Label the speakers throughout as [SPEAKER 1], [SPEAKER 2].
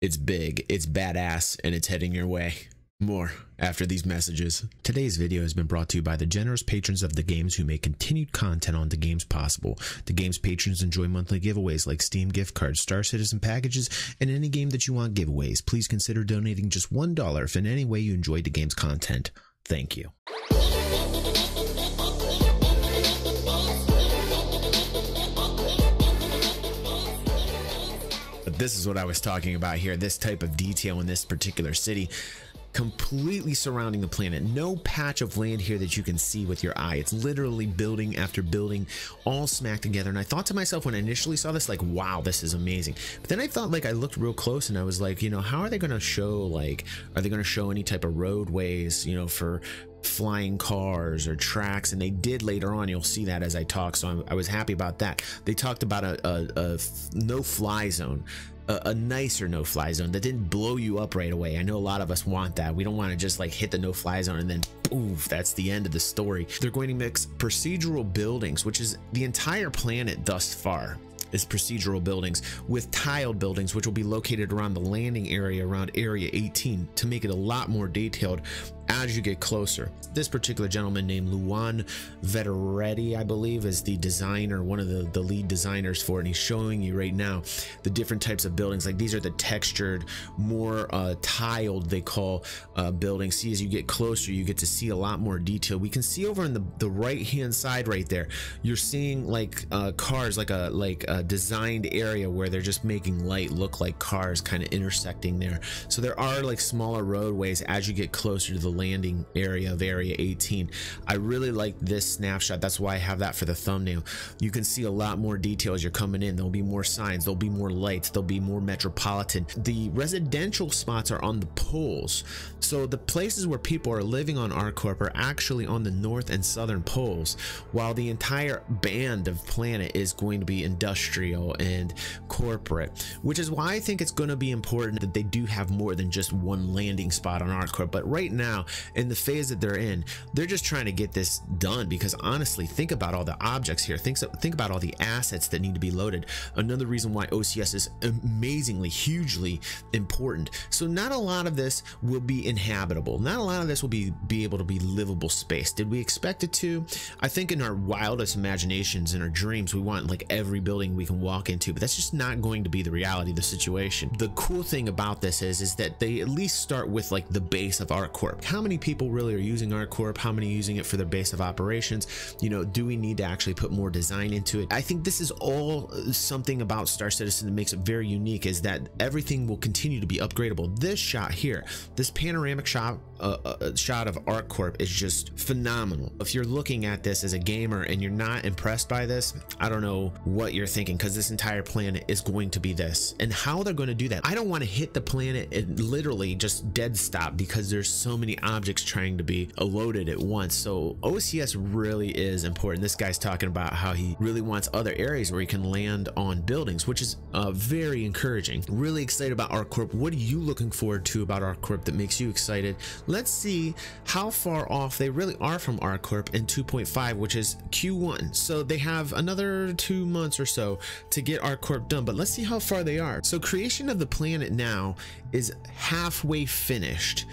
[SPEAKER 1] It's big, it's badass, and it's heading your way. More after these messages. Today's video has been brought to you by the generous patrons of The Games who make continued content on The Games possible. The Games patrons enjoy monthly giveaways like Steam gift cards, Star Citizen packages, and any game that you want giveaways. Please consider donating just $1 if in any way you enjoyed The Games content. Thank you. But this is what I was talking about here, this type of detail in this particular city, completely surrounding the planet. No patch of land here that you can see with your eye. It's literally building after building all smacked together. And I thought to myself when I initially saw this, like, wow, this is amazing. But then I thought, like, I looked real close and I was like, you know, how are they going to show, like, are they going to show any type of roadways, you know, for flying cars or tracks? And they did later on. You'll see that as I talk, so I was happy about that. They talked about a no-fly zone, a nicer no-fly zone that didn't blow you up right away. I know a lot of us want that. We don't want to just like hit the no-fly zone and then poof, that's the end of the story. They're going to mix procedural buildings, which is the entire planet thus far is procedural buildings, with tiled buildings, which will be located around the landing area around Area 18 to make it a lot more detailed as you get closer. This particular gentleman named Luan Vetteretti, I believe, is the designer, one of the lead designers for it, and he's showing you right now the different types of buildings. Like, these are the textured, more tiled, they call buildings. See, as you get closer, you get to see a lot more detail. We can see over on the right hand side right there, you're seeing like cars, like a designed area where they're just making light look like cars kind of intersecting there. So there are like smaller roadways as you get closer to the landing area of Area 18. I really like this snapshot. That's why I have that for the thumbnail. You can see a lot more detail as you're coming in. There'll be more signs, there'll be more lights, there'll be more metropolitan. The residential spots are on the poles, so the places where people are living on ARCCORP are actually on the north and southern poles, while the entire band of planet is going to be industrial and corporate, which is why I think it's going to be important that they do have more than just one landing spot on ARCCORP. But right now, in the phase that they're in, they're just trying to get this done, because honestly, think about all the objects here, think about all the assets that need to be loaded. Another reason why OCS is amazingly, hugely important. So not a lot of this will be inhabitable, not a lot of this will be able to be livable space. Did we expect it to? I think in our wildest imaginations, in our dreams, we want like every building we can walk into, but that's just not going to be the reality of the situation. The cool thing about this is that they at least start with like the base of ARCCORP. How many people really are using ARCCORP? How many are using it for their base of operations? You know, do we need to actually put more design into it? I think this is all something about Star Citizen that makes it very unique, is that everything will continue to be upgradable. This shot here, this panoramic shot of ARCCORP is just phenomenal. If you're looking at this as a gamer and you're not impressed by this, I don't know what you're thinking, because this entire planet is going to be this. And how they're going to do that, I don't want to hit the planet and literally just dead stop, because there's so many objects trying to be loaded at once. So OCS really is important. This guy's talking about how he really wants other areas where he can land on buildings, which is very encouraging. Really excited about ARCCORP. What are you looking forward to about ARCCORP that makes you excited? Let's see how far off they really are from ARCCORP in 2.5, which is Q1. So they have another 2 months or so to get ARCCORP done, but let's see how far they are. So creation of the planet now is halfway finished.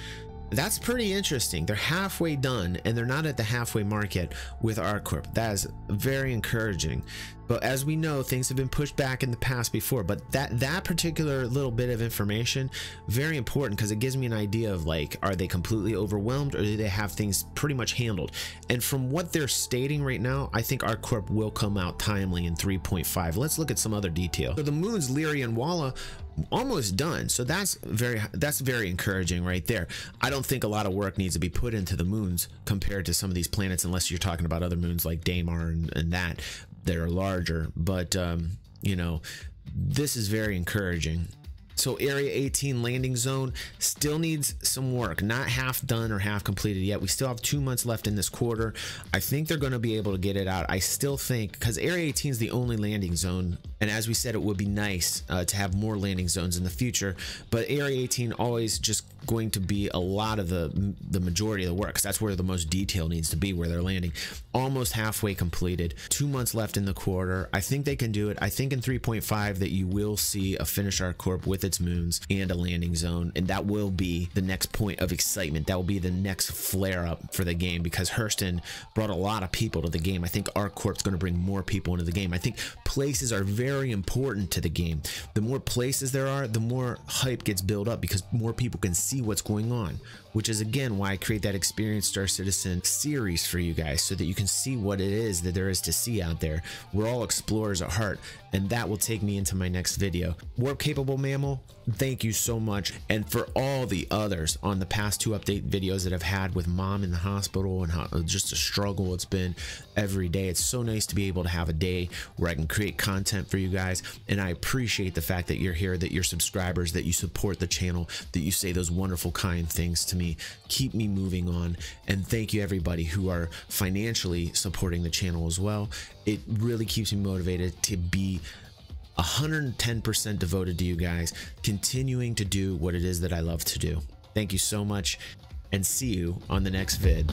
[SPEAKER 1] That's pretty interesting. They're halfway done and they're not at the halfway mark yet with ARCCORP. That is very encouraging. But as we know, things have been pushed back in the past before, but that particular little bit of information, very important, because it gives me an idea of like, are they completely overwhelmed or do they have things pretty much handled? And from what they're stating right now, I think ARCCORP will come out timely in 3.5. Let's look at some other detail. So the moons Lyria and Walla almost done, so that's very encouraging right there. I don't think a lot of work needs to be put into the moons compared to some of these planets, unless you're talking about other moons like Daymar and that are larger. But you know, this is very encouraging. So Area 18 landing zone still needs some work, not half done or half completed yet. We still have 2 months left in this quarter. I think they're going to be able to get it out. I still think, because Area 18 is the only landing zone And as we said, it would be nice to have more landing zones in the future, but Area 18 always just going to be a lot of the majority of the work, 'cause that's where the most detail needs to be, where they're landing. Almost halfway completed, 2 months left in the quarter. I think they can do it. I think in 3.5 that you will see a finished ARCCORP with its moons and a landing zone, and that will be the next point of excitement. That will be the next flare up for the game, because Hurston brought a lot of people to the game. I think ARCCORP's going to bring more people into the game. I think places are very important to the game. The more places there are, the more hype gets built up, because more people can see what's going on, which is again why I create that Experience Star Citizen series for you guys, so that you can see what it is that there is to see out there. We're all explorers at heart, and that will take me into my next video. Warp Capable Mammal, thank you so much. And for all the others on the past 2 update videos that I've had with Mom in the hospital, and how just a struggle it's been every day. It's so nice to be able to have a day where I can create content for you guys, and I appreciate the fact that you're here, that you're subscribers, that you support the channel, that you say those wonderful kind things to me. Keep me moving on, and thank you everybody who are financially supporting the channel as well. It really keeps me motivated to be 110% devoted to you guys, continuing to do what it is that I love to do. Thank you so much, and see you on the next vid.